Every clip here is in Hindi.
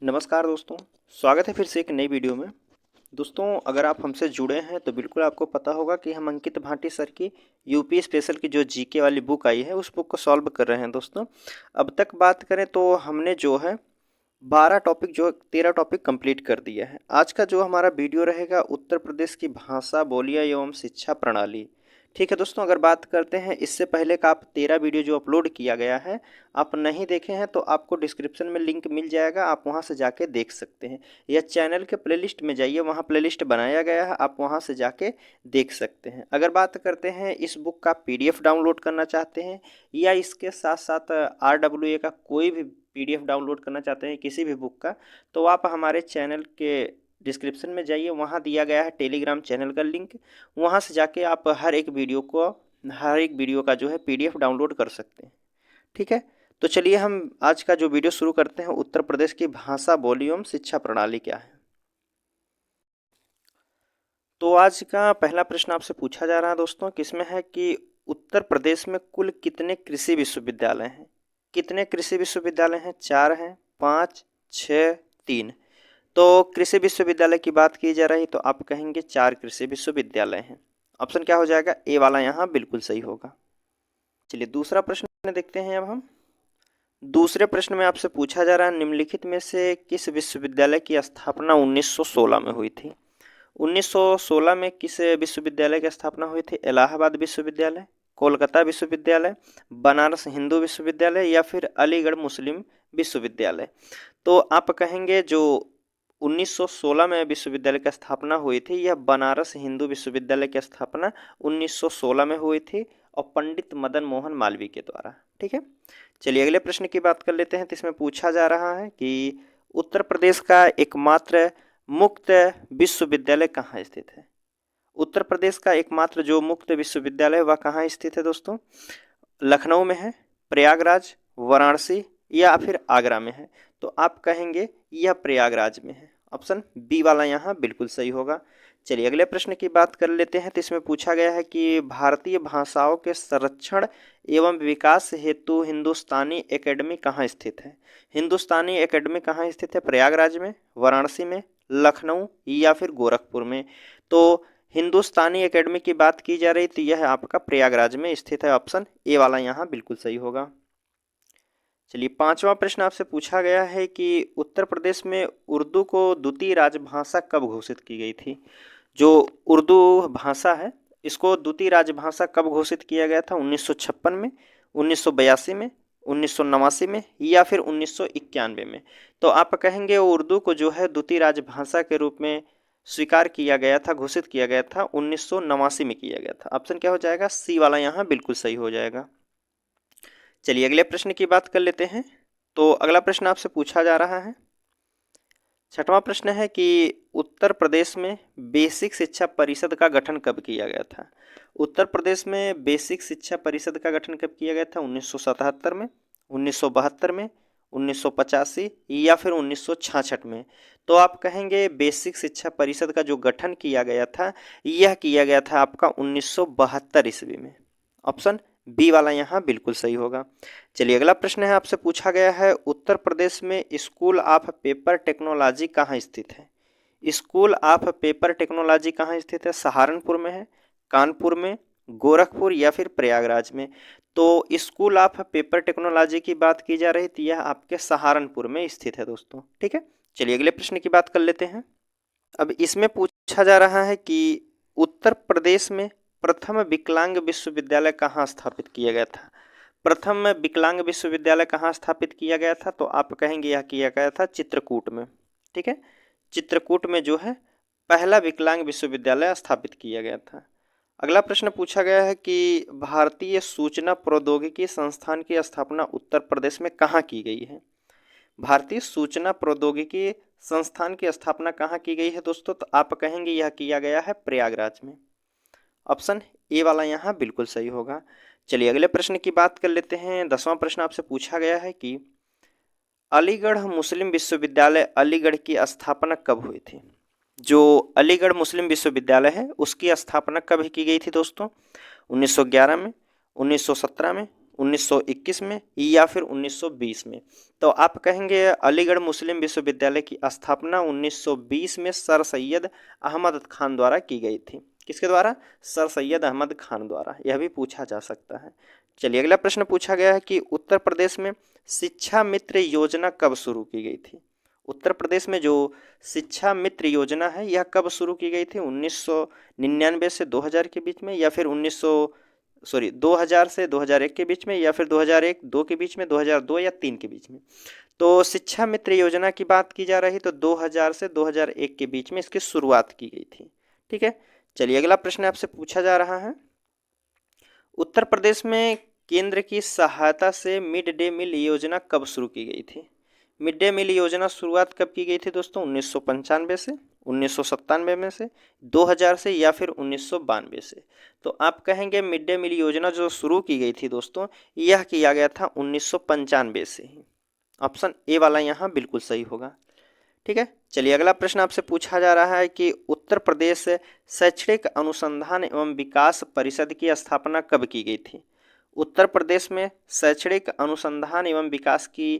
नमस्कार दोस्तों, स्वागत है फिर से एक नई वीडियो में। दोस्तों, अगर आप हमसे जुड़े हैं तो बिल्कुल आपको पता होगा कि हम अंकित भाटी सर की यूपी स्पेशल की जो जीके वाली बुक आई है उस बुक को सॉल्व कर रहे हैं दोस्तों। अब तक बात करें तो हमने जो है 12 टॉपिक जो 13 टॉपिक कंप्लीट कर दिया है। आज का जो हमारा वीडियो रहेगा उत्तर प्रदेश की भाषा, बोलियां एवं शिक्षा प्रणाली। ठीक है दोस्तों, अगर बात करते हैं इससे पहले का आप 13 वीडियो जो अपलोड किया गया है आप नहीं देखे हैं तो आपको डिस्क्रिप्शन में लिंक मिल जाएगा, आप वहां से जाके देख सकते हैं। या चैनल के प्लेलिस्ट में जाइए, वहां प्लेलिस्ट बनाया गया है, आप वहां से जाके देख सकते हैं। अगर बात करते हैं इस बुक का पीडीएफ डाउनलोड करना चाहते हैं या इसके साथ साथ RWA का कोई भी पीडीएफ डाउनलोड करना चाहते हैं किसी भी बुक का, तो आप हमारे चैनल के डिस्क्रिप्शन में जाइए, वहाँ दिया गया है टेलीग्राम चैनल का लिंक। वहाँ से जाके आप हर एक वीडियो का जो है पीडीएफ डाउनलोड कर सकते हैं। ठीक है, तो चलिए हम आज का जो वीडियो शुरू करते हैं। उत्तर प्रदेश की भाषा, बोली एवं शिक्षा प्रणाली क्या है। तो आज का पहला प्रश्न आपसे पूछा जा रहा है दोस्तों, किसमें है कि उत्तर प्रदेश में कुल कितने कृषि विश्वविद्यालय हैं। कितने कृषि विश्वविद्यालय हैं? 4 हैं, 5, 6, 3। तो कृषि विश्वविद्यालय की बात की जा रही तो आप कहेंगे 4 कृषि विश्वविद्यालय हैं। ऑप्शन क्या हो जाएगा? ए वाला यहाँ बिल्कुल सही होगा। चलिए दूसरा प्रश्न देखते हैं। अब हम दूसरे प्रश्न में आपसे पूछा जा रहा है, निम्नलिखित में से किस विश्वविद्यालय की स्थापना 1916 में हुई थी। 1916 में किस विश्वविद्यालय की स्थापना हुई थी? इलाहाबाद विश्वविद्यालय, कोलकाता विश्वविद्यालय, बनारस हिंदू विश्वविद्यालय या फिर अलीगढ़ मुस्लिम विश्वविद्यालय। तो आप कहेंगे जो 1916 में विश्वविद्यालय की स्थापना हुई थी यह बनारस हिंदू विश्वविद्यालय की स्थापना 1916 में हुई थी और पंडित मदन मोहन मालवीय के द्वारा। ठीक है, चलिए अगले प्रश्न की बात कर लेते हैं। तो इसमें पूछा जा रहा है कि उत्तर प्रदेश का एकमात्र मुक्त विश्वविद्यालय कहाँ स्थित है। उत्तर प्रदेश का एकमात्र जो मुक्त विश्वविद्यालय वह कहाँ स्थित है दोस्तों? लखनऊ में है, प्रयागराज, वाराणसी या फिर आगरा में है। तो आप कहेंगे यह प्रयागराज में है। ऑप्शन बी वाला यहाँ बिल्कुल सही होगा। चलिए अगले प्रश्न की बात कर लेते हैं। तो इसमें पूछा गया है कि भारतीय भाषाओं के संरक्षण एवं विकास हेतु हिंदुस्तानी एकेडमी कहाँ स्थित है। हिंदुस्तानी एकेडमी कहाँ स्थित है? प्रयागराज में, वाराणसी में, लखनऊ या फिर गोरखपुर में। तो हिंदुस्तानी एकेडमी की बात की जा रही थी, यह आपका प्रयागराज में स्थित है। ऑप्शन ए वाला यहाँ बिल्कुल सही होगा। चलिए पांचवा प्रश्न आपसे पूछा गया है कि उत्तर प्रदेश में उर्दू को द्वितीय राजभाषा कब घोषित की गई थी। जो उर्दू भाषा है इसको द्वितीय राजभाषा कब घोषित किया गया था? 1956 में, 1982 में, 1989 में या फिर 1991 में। तो आप कहेंगे उर्दू को जो है द्वितीय राजभाषा के रूप में स्वीकार किया गया था, घोषित किया गया था 1989 में किया गया था। ऑप्शन क्या हो जाएगा? सी वाला यहाँ बिल्कुल सही हो जाएगा। चलिए अगले प्रश्न की बात कर लेते हैं। तो अगला प्रश्न आपसे पूछा जा रहा है, छठवां प्रश्न है कि उत्तर प्रदेश में बेसिक शिक्षा परिषद का गठन कब किया गया था। उत्तर प्रदेश में बेसिक शिक्षा परिषद का गठन कब किया गया था? 1977 में, 1972 में, 1985 या फिर 1966 में। तो आप कहेंगे बेसिक शिक्षा परिषद का जो गठन किया गया था यह किया गया था आपका 1972 ईस्वी में। ऑप्शन बी वाला यहाँ बिल्कुल सही होगा। चलिए अगला प्रश्न है आपसे पूछा गया है, उत्तर प्रदेश में स्कूल ऑफ पेपर टेक्नोलॉजी कहाँ स्थित है। स्कूल ऑफ पेपर टेक्नोलॉजी कहाँ स्थित है? सहारनपुर में है, कानपुर में, गोरखपुर या फिर प्रयागराज में। तो स्कूल ऑफ पेपर टेक्नोलॉजी की बात की जा रही थी, यह आपके सहारनपुर में स्थित है दोस्तों। ठीक है, चलिए अगले प्रश्न की बात कर लेते हैं। अब इसमें पूछा जा रहा है कि उत्तर प्रदेश में प्रथम विकलांग विश्वविद्यालय कहाँ स्थापित किया गया था। प्रथम विकलांग विश्वविद्यालय कहाँ स्थापित किया गया था? तो आप कहेंगे यह किया गया था चित्रकूट में। ठीक है, चित्रकूट में जो है पहला विकलांग विश्वविद्यालय स्थापित किया गया था। अगला प्रश्न पूछा गया है कि भारतीय सूचना प्रौद्योगिकी संस्थान की स्थापना उत्तर प्रदेश में कहाँ की गई है। भारतीय सूचना प्रौद्योगिकी संस्थान की स्थापना कहाँ की गई है दोस्तों? तो आप कहेंगे यह किया गया है प्रयागराज में। ऑप्शन ए वाला यहाँ बिल्कुल सही होगा। चलिए अगले प्रश्न की बात कर लेते हैं। 10वां प्रश्न आपसे पूछा गया है कि अलीगढ़ मुस्लिम विश्वविद्यालय अलीगढ़ की स्थापना कब हुई थी। जो अलीगढ़ मुस्लिम विश्वविद्यालय है उसकी स्थापना कब की गई थी दोस्तों? 1911 में, 1917 में 1921 में या फिर 1920 में? तो आप कहेंगे अलीगढ़ मुस्लिम विश्वविद्यालय की स्थापना 1920 में सर सैयद अहमद खान द्वारा की गई थी। किसके द्वारा? सर सैयद अहमद खान द्वारा। यह भी पूछा जा सकता है। चलिए अगला प्रश्न पूछा गया है कि उत्तर प्रदेश में शिक्षा मित्र योजना कब शुरू की गई थी? उत्तर प्रदेश में जो शिक्षा मित्र योजना है यह कब शुरू की गई थी? 1999 से 2000 के बीच में, या फिर 2000 से 2001 के बीच में, या फिर 2001-2 के बीच में, 2002 या 3 के बीच में? तो शिक्षा मित्र योजना की बात की जा रही तो 2000 से 2001 के बीच में इसकी शुरुआत की गई थी। ठीक है। चलिए अगला प्रश्न आपसे पूछा जा रहा है, उत्तर प्रदेश में केंद्र की सहायता से मिड डे मील योजना कब शुरू की गई थी? मिड डे मील योजना शुरुआत कब की गई थी दोस्तों? 1995 से, 1997 में से, 2000 से, या फिर 1992 से? तो आप कहेंगे मिड डे मील योजना जो शुरू की गई थी दोस्तों, यह किया गया था 1995 से ही। ऑप्शन ए वाला यहाँ बिल्कुल सही होगा। ठीक है। चलिए अगला प्रश्न आपसे पूछा जा रहा है कि उत्तर प्रदेश शैक्षणिक अनुसंधान एवं विकास परिषद की स्थापना कब की गई थी? उत्तर प्रदेश में शैक्षणिक अनुसंधान एवं विकास की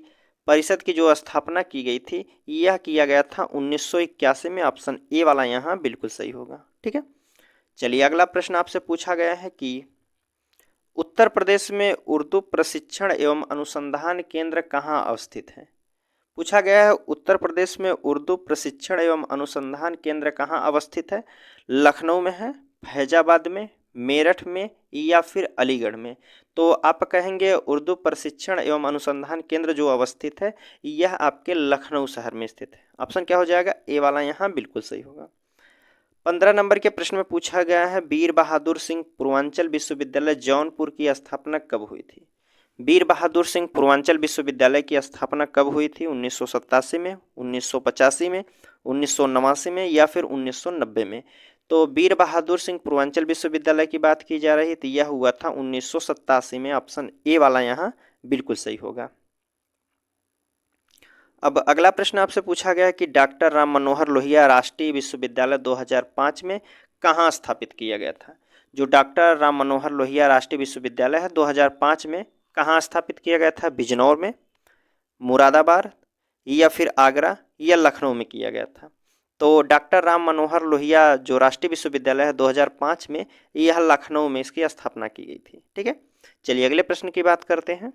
परिषद की जो स्थापना की गई थी यह किया गया था 1981 में। ऑप्शन ए वाला यहाँ बिल्कुल सही होगा। ठीक है। चलिए अगला प्रश्न आपसे पूछा गया है कि उत्तर प्रदेश में उर्दू प्रशिक्षण एवं अनुसंधान केंद्र कहाँ अवस्थित है? पूछा गया है उत्तर प्रदेश में उर्दू प्रशिक्षण एवं अनुसंधान केंद्र कहाँ अवस्थित है? लखनऊ में है, फैजाबाद में, मेरठ में, या फिर अलीगढ़ में? तो आप कहेंगे उर्दू प्रशिक्षण एवं अनुसंधान केंद्र जो अवस्थित है यह आपके लखनऊ शहर में स्थित है। ऑप्शन क्या हो जाएगा? ए वाला यहाँ बिल्कुल सही होगा। 15 नंबर के प्रश्न में पूछा गया है वीर बहादुर सिंह पूर्वांचल विश्वविद्यालय जौनपुर की स्थापना कब हुई थी? वीर बहादुर सिंह पूर्वांचल विश्वविद्यालय की स्थापना कब हुई थी? 1987 में, 1985 में, 1989 में, या फिर 1990 में? तो वीर बहादुर सिंह पूर्वांचल विश्वविद्यालय की बात की जा रही थी, यह हुआ था 1987 में। ऑप्शन ए वाला यहाँ बिल्कुल सही होगा। अब अगला प्रश्न आपसे पूछा गया कि डॉक्टर राम मनोहर लोहिया राष्ट्रीय विश्वविद्यालय 2005 में कहाँ स्थापित किया गया था? जो डॉक्टर राम मनोहर लोहिया राष्ट्रीय विश्वविद्यालय है 2005 में कहाँ स्थापित किया गया था? बिजनौर में, मुरादाबाद, या फिर आगरा, या लखनऊ में किया गया था? तो डॉक्टर राम मनोहर लोहिया जो राष्ट्रीय विश्वविद्यालय है 2005 में यह लखनऊ में इसकी स्थापना की गई थी। ठीक है। चलिए अगले प्रश्न की बात करते हैं।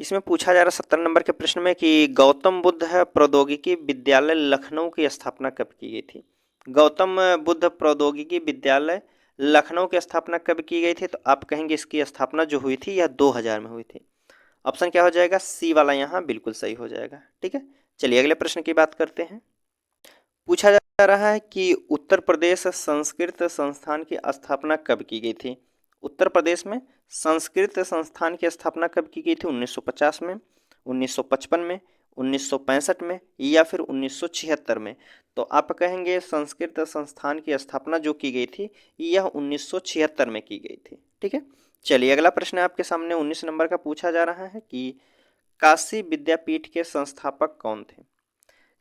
इसमें पूछा जा रहा 70 नंबर के प्रश्न में कि गौतम बुद्ध प्रौद्योगिकी विद्यालय लखनऊ की स्थापना कब की गई थी? गौतम बुद्ध प्रौद्योगिकी विद्यालय लखनऊ की स्थापना कब की गई थी? तो आप कहेंगे इसकी स्थापना जो हुई थी यह 2000 में हुई थी। ऑप्शन क्या हो जाएगा? सी वाला यहाँ बिल्कुल सही हो जाएगा। ठीक है। चलिए अगले प्रश्न की बात करते हैं। पूछा जा रहा है कि उत्तर प्रदेश संस्कृत संस्थान की स्थापना कब की गई थी? उत्तर प्रदेश में संस्कृत संस्थान की स्थापना कब की गई थी? 1950 में, 1955 में, 1965 में, या फिर 1976 में? तो आप कहेंगे संस्कृत संस्थान की स्थापना जो की गई थी यह 1976 में की गई थी। ठीक है। चलिए अगला प्रश्न आपके सामने 19 नंबर का पूछा जा रहा है कि काशी विद्यापीठ के संस्थापक कौन थे?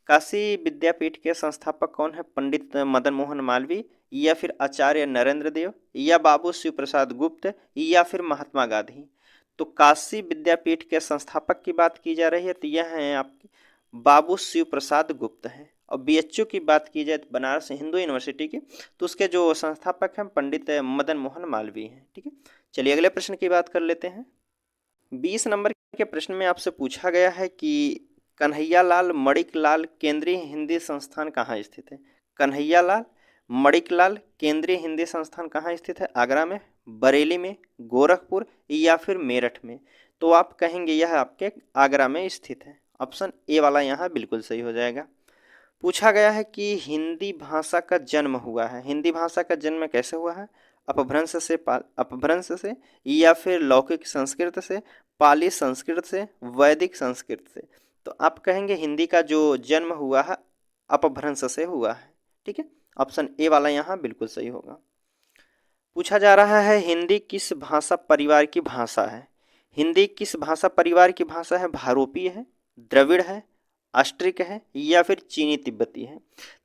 काशी विद्यापीठ के संस्थापक कौन है? पंडित मदन मोहन मालवीय, या फिर आचार्य नरेंद्र देव, या बाबू शिव प्रसाद गुप्त, या फिर महात्मा गांधी? तो काशी विद्यापीठ के संस्थापक की बात की जा रही है तो यह है आपके बाबू शिव प्रसाद गुप्त हैं। और बीएचयू की बात की जाए बनारस हिंदू यूनिवर्सिटी की तो उसके जो संस्थापक हैं पंडित मदन मोहन मालवीय हैं। ठीक है। चलिए अगले प्रश्न की बात कर लेते हैं। 20 नंबर के प्रश्न में आपसे पूछा गया है कि कन्हैयालाल मणिकलाल केंद्रीय हिंदी संस्थान कहाँ स्थित है? कन्हैयालाल मणिकलाल केंद्रीय हिंदी संस्थान कहाँ स्थित है? आगरा में, बरेली में, गोरखपुर, या फिर मेरठ में? तो आप कहेंगे यह आपके आगरा में स्थित है। ऑप्शन ए वाला यहाँ बिल्कुल सही हो जाएगा। पूछा गया है कि हिंदी भाषा का जन्म हुआ है, हिंदी भाषा का जन्म कैसे हुआ है? अपभ्रंश से, या फिर लौकिक संस्कृत से, पाली संस्कृत से, वैदिक संस्कृत से? तो आप कहेंगे हिंदी का जो जन्म हुआ है अपभ्रंश से हुआ है। ठीक है। ऑप्शन ए वाला यहाँ बिल्कुल सही होगा। पूछा जा रहा है हिंदी किस भाषा परिवार की भाषा है? हिंदी किस भाषा परिवार की भाषा है? भारोपीय है, द्रविड़ है, ऑस्ट्रिक है, या फिर चीनी तिब्बती है?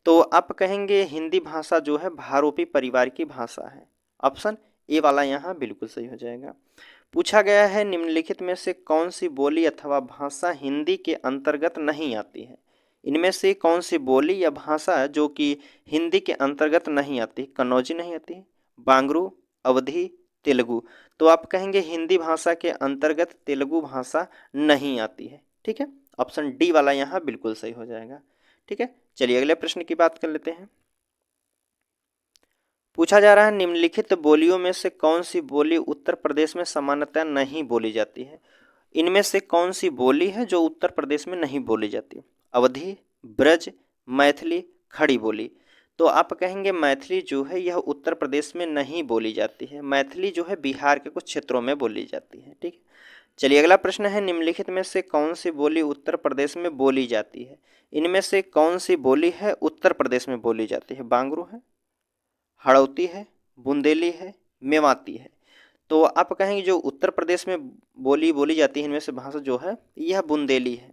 तो आप कहेंगे हिंदी भाषा जो है भारोपी परिवार की भाषा है। ऑप्शन ए वाला यहाँ बिल्कुल सही हो जाएगा। पूछा गया है निम्नलिखित में से कौन सी बोली अथवा भाषा हिंदी के अंतर्गत नहीं आती है। इनमें से कौन सी बोली या भाषा जो कि हिंदी के अंतर्गत नहीं आती। कन्नौजी नहीं आती, बांगरू, अवधी, तेलुगु। तो आप कहेंगे हिंदी भाषा के अंतर्गत तेलुगु भाषा नहीं आती है। ठीक है, ऑप्शन डी वाला यहाँ बिल्कुल सही हो जाएगा। ठीक है, चलिए अगले प्रश्न की बात कर लेते हैं। पूछा जा रहा है निम्नलिखित बोलियों में से कौन सी बोली उत्तर प्रदेश में सामान्यतः नहीं बोली जाती है। इनमें से कौन सी बोली है जो उत्तर प्रदेश में नहीं बोली जाती। अवधी, ब्रज, मैथिली, खड़ी बोली। तो आप कहेंगे मैथिली जो है यह उत्तर प्रदेश में नहीं बोली जाती है। मैथिली जो है बिहार के कुछ क्षेत्रों में बोली जाती है। ठीक है, चलिए अगला प्रश्न है निम्नलिखित में से कौन सी बोली उत्तर प्रदेश में बोली जाती है। इनमें से कौन सी बोली है उत्तर प्रदेश में बोली जाती है। बांगरू है, हड़ौती है, बुंदेली है, मेवाती है। तो आप कहेंगे जो उत्तर प्रदेश में बोली जाती है इनमें से भाषा जो है यह बुंदेली है।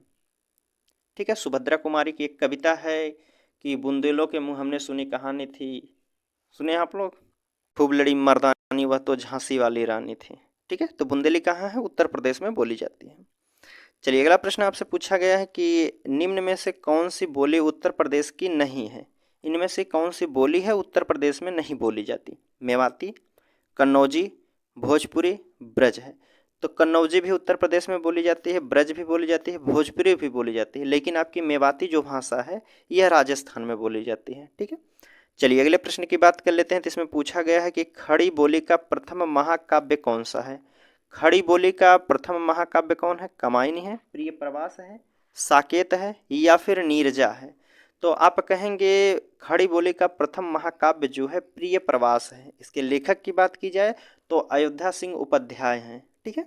ठीक है, सुभद्रा कुमारी की एक कविता है कि बुंदेलों के मुंह हमने सुनी कहानी थी, सुने आप लोग, खूब लड़ी मर्दानी वह तो झांसी वाली रानी थी। ठीक है, तो बुंदेली कहाँ है, उत्तर प्रदेश में बोली जाती है। चलिए अगला प्रश्न आपसे पूछा गया है कि निम्न में से कौन सी बोली उत्तर प्रदेश की नहीं है। इनमें से कौन सी बोली है उत्तर प्रदेश में नहीं बोली जाती। मेवाती, कन्नौजी, भोजपुरी, ब्रज है। तो कन्नौजी भी उत्तर प्रदेश में बोली जाती है, ब्रज भी बोली जाती है, भोजपुरी भी बोली जाती है, लेकिन आपकी मेवाती जो भाषा है यह राजस्थान में बोली जाती है। ठीक है, चलिए अगले प्रश्न की बात कर लेते हैं। तो इसमें पूछा गया है कि खड़ी बोली का प्रथम महाकाव्य कौन सा है। खड़ी बोली का प्रथम महाकाव्य कौन है। कमायनी है, प्रिय प्रवास है, साकेत है या फिर नीरजा है। तो आप कहेंगे खड़ी बोली का प्रथम महाकाव्य जो है प्रिय प्रवास है। इसके लेखक की बात की जाए तो अयोध्या सिंह उपाध्याय हैं। ठीक है,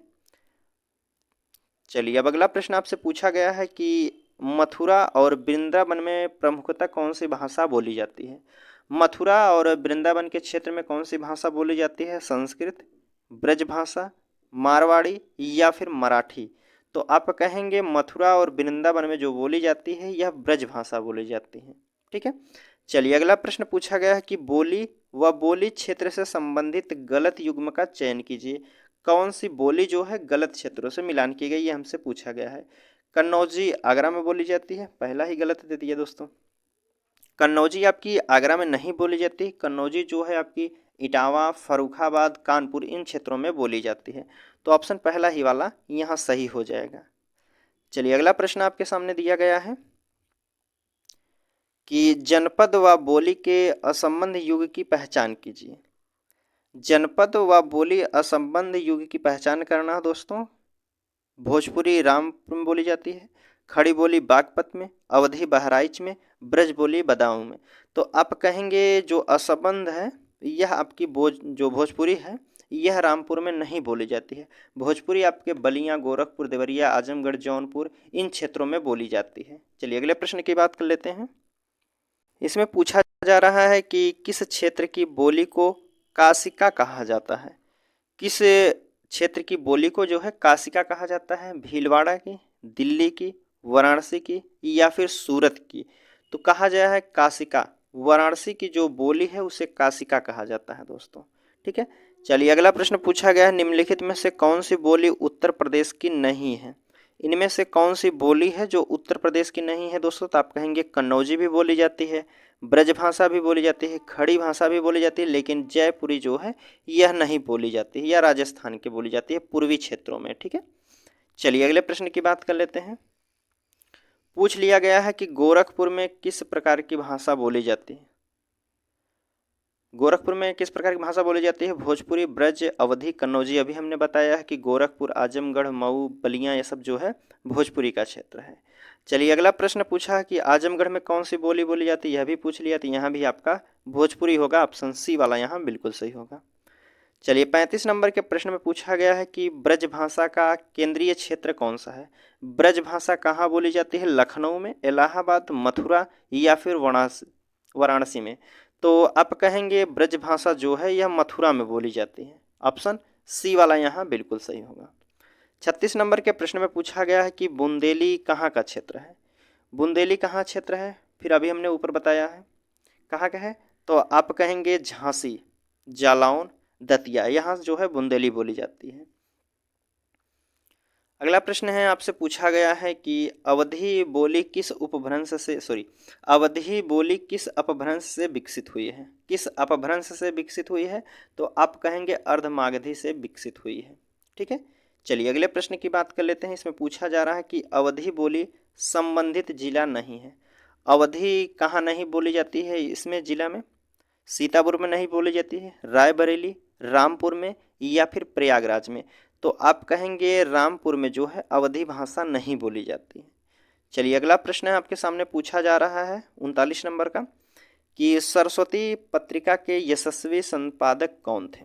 चलिए अब अगला प्रश्न आपसे पूछा गया है कि मथुरा और वृंदावन में प्रमुखतः कौन सी भाषा बोली जाती है। मथुरा और वृंदावन के क्षेत्र में कौन सी भाषा बोली जाती है। संस्कृत, ब्रज भाषा, मारवाड़ी या फिर मराठी। तो आप कहेंगे मथुरा और वृंदावन में जो बोली जाती है यह ब्रज भाषा बोली जाती है। ठीक है, चलिए अगला प्रश्न पूछा गया है कि बोली व बोली क्षेत्र से संबंधित गलत युग्म का चयन कीजिए। कौन सी बोली जो है गलत क्षेत्रों से मिलान की गई ये हमसे पूछा गया है। कन्नौजी आगरा में बोली जाती है, पहला ही गलत दे दिया दोस्तों। कन्नौजी आपकी आगरा में नहीं बोली जाती। कन्नौजी जो है आपकी इटावा, फर्रुखाबाद, कानपुर इन क्षेत्रों में बोली जाती है। तो ऑप्शन पहला ही वाला यहाँ सही हो जाएगा। चलिए अगला प्रश्न आपके सामने दिया गया है कि जनपद व बोली के असंबंध युग की पहचान कीजिए। जनपद व बोली असंबंध युग की पहचान करना दोस्तों। भोजपुरी रामपुर में बोली जाती है, खड़ी बोली बागपत में, अवधी बहराइच में, ब्रज बोली बदाऊं में। तो आप कहेंगे जो असंबंध है यह आपकी जो भोजपुरी है यह रामपुर में नहीं बोली जाती है। भोजपुरी आपके बलिया, गोरखपुर, देवरिया, आजमगढ़, जौनपुर इन क्षेत्रों में बोली जाती है। चलिए अगले प्रश्न की बात कर लेते हैं। इसमें पूछा जा रहा है कि किस क्षेत्र की बोली को काशिका कहा जाता है। किस क्षेत्र की बोली को जो है काशिका कहा जाता है। भीलवाड़ा की, दिल्ली की, वाराणसी की या फिर सूरत की। तो कहा गया है काशिका। वाराणसी की जो बोली है उसे काशिका कहा जाता है दोस्तों। ठीक है, चलिए अगला प्रश्न पूछा गया है निम्नलिखित में से कौन सी बोली उत्तर प्रदेश की नहीं है। इनमें से कौन सी बोली है जो उत्तर प्रदेश की नहीं है दोस्तों। तो आप कहेंगे कन्नौजी भी बोली जाती है, ब्रज भाषा भी बोली जाती है, खड़ी भाषा भी बोली जाती है, लेकिन जयपुरी जो है यह नहीं बोली जाती है, यह राजस्थान की बोली जाती है पूर्वी क्षेत्रों में। ठीक है, चलिए अगले प्रश्न की बात कर लेते हैं। पूछ लिया गया है कि गोरखपुर में किस प्रकार की भाषा बोली जाती है। गोरखपुर में किस प्रकार की भाषा बोली जाती है। भोजपुरी, ब्रज, अवधी, कन्नौजी। अभी हमने बताया है कि गोरखपुर, आजमगढ़, मऊ, बलिया ये सब जो है भोजपुरी का क्षेत्र है। चलिए अगला प्रश्न पूछा कि आजमगढ़ में कौन सी बोली बोली जाती है, यह भी पूछ लिया। तो यहाँ भी आपका भोजपुरी होगा, ऑप्शन सी वाला यहाँ बिल्कुल सही होगा। चलिए 35 नंबर के प्रश्न में पूछा गया है कि ब्रज भाषा का केंद्रीय क्षेत्र कौन सा है। ब्रज भाषा कहाँ बोली जाती है। लखनऊ में, इलाहाबाद, मथुरा या फिर वाराणसी में। तो आप कहेंगे ब्रज भाषा जो है यह मथुरा में बोली जाती है, ऑप्शन सी वाला यहाँ बिल्कुल सही होगा। 36 नंबर के प्रश्न में पूछा गया है कि बुंदेली कहाँ का क्षेत्र है। बुंदेली कहाँ क्षेत्र है, फिर अभी हमने ऊपर बताया है कहाँ का है। तो आप कहेंगे झांसी, जालौन, दतिया, यहाँ जो है बुंदेली बोली जाती है। अगला प्रश्न है, आपसे पूछा गया है कि अवधी बोली किस उपभ्रंश से अवधी बोली किस अपभ्रंश से विकसित हुई है? किस अपभ्रंश से विकसित हुई है? तो आप कहेंगे अर्धमागधी से विकसित हुई है। ठीक है, चलिए अगले प्रश्न की बात कर लेते हैं। इसमें पूछा जा रहा है कि अवधी बोली संबंधित जिला नहीं है। अवधी कहाँ नहीं बोली जाती है इसमें जिला में? सीतापुर में नहीं बोली जाती है, रायबरेली, रामपुर में या फिर प्रयागराज में? तो आप कहेंगे रामपुर में जो है अवधी भाषा नहीं बोली जाती है। चलिए अगला प्रश्न है आपके सामने पूछा जा रहा है 39 नंबर का, कि सरस्वती पत्रिका के यशस्वी संपादक कौन थे?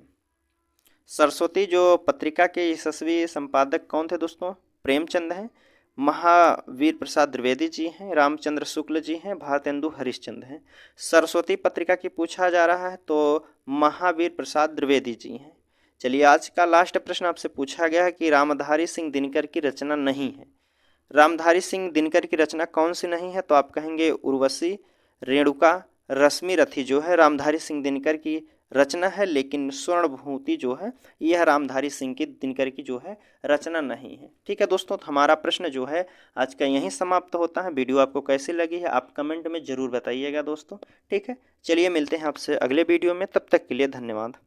सरस्वती जो पत्रिका के यशस्वी संपादक कौन थे दोस्तों? प्रेमचंद हैं, महावीर प्रसाद द्विवेदी जी हैं, रामचंद्र शुक्ल जी हैं, भारतेंदु हरिश्चंद्र हैं। सरस्वती पत्रिका की पूछा जा रहा है तो महावीर प्रसाद द्विवेदी जी हैं। चलिए आज का लास्ट प्रश्न आपसे पूछा गया है कि रामधारी सिंह दिनकर की रचना नहीं है। रामधारी सिंह दिनकर की रचना कौन सी नहीं है? तो आप कहेंगे उर्वशी, रेणुका, रश्मि रथी जो है रामधारी सिंह दिनकर की रचना है, लेकिन स्वर्णभूति जो है यह रामधारी सिंह की दिनकर की जो है रचना नहीं है। ठीक है दोस्तों, तो हमारा प्रश्न जो है आज का यहीं समाप्त होता है। वीडियो आपको कैसी लगी है आप कमेंट में ज़रूर बताइएगा दोस्तों। ठीक है, चलिए मिलते हैं आपसे अगले वीडियो में, तब तक के लिए धन्यवाद।